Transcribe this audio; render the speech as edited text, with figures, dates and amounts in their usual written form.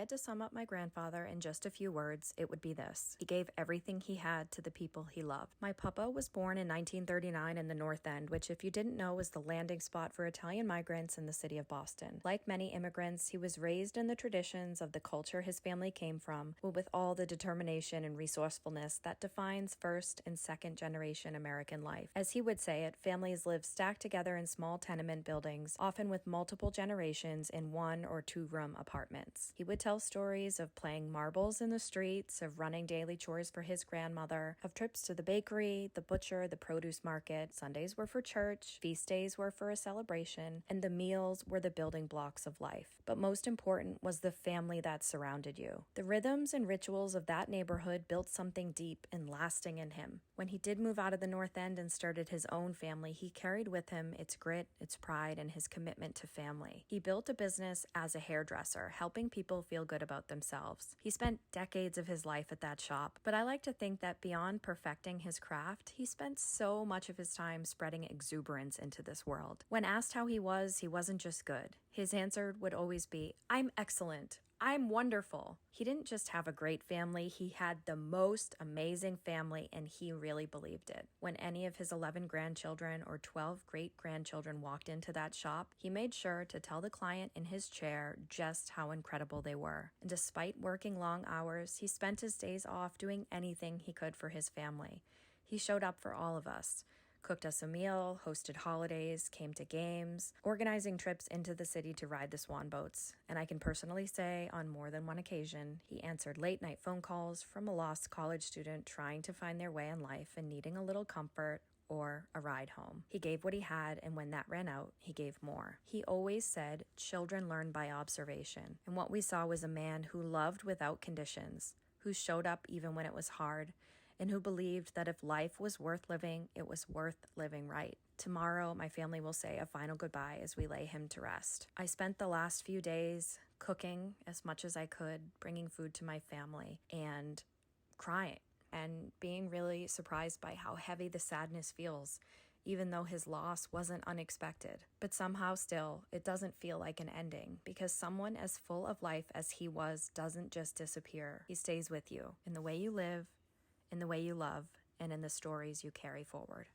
had to sum up my grandfather in just a few words, it would be this: he gave everything he had to the people he loved. My papa was born in 1939 in the North End, which, if you didn't know, was the landing spot for Italian migrants in the city of Boston. Like many immigrants, he was raised in the traditions of the culture his family came from, but with all the determination and resourcefulness that defines first and second generation American life. As he would say it, families live stacked together in small tenement buildings, often with multiple generations in one or two-room apartments. He would tell stories of playing marbles in the streets, of running daily chores for his grandmother, of trips to the bakery, the butcher, the produce market. Sundays were for church, feast days were for a celebration, and the meals were the building blocks of life. But most important was the family that surrounded you. The rhythms and rituals of that neighborhood built something deep and lasting in him. When he did move out of the North End and started his own family, he carried with him its grit, its pride, and his commitment to family. He built a business as a hairdresser, helping people feel good about themselves. He spent decades of his life at that shop, but I like to think that beyond perfecting his craft, he spent so much of his time spreading exuberance into this world. When asked how he wasn't just good. His answer would always be, "I'm excellent. I'm wonderful." He didn't just have a great family, he had the most amazing family, and he really believed it. When any of his 11 grandchildren or 12 great-grandchildren walked into that shop, he made sure to tell the client in his chair just how incredible they were. And despite working long hours, he spent his days off doing anything he could for his family. He showed up for all of us. Cooked us a meal, hosted holidays, came to games, organizing trips into the city to ride the swan boats. And I can personally say, on more than one occasion, he answered late-night phone calls from a lost college student trying to find their way in life and needing a little comfort or a ride home. He gave what he had, and when that ran out, he gave more. He always said, "Children learn by observation." And what we saw was a man who loved without conditions, who showed up even when it was hard, and who believed that if life was worth living, it was worth living right. Tomorrow, my family will say a final goodbye as we lay him to rest. I spent the last few days cooking as much as I could, bringing food to my family, and crying, and being really surprised by how heavy the sadness feels, even though his loss wasn't unexpected. But somehow still, it doesn't feel like an ending, because someone as full of life as he was doesn't just disappear. He stays with you in the way you live, in the way you love, and in the stories you carry forward.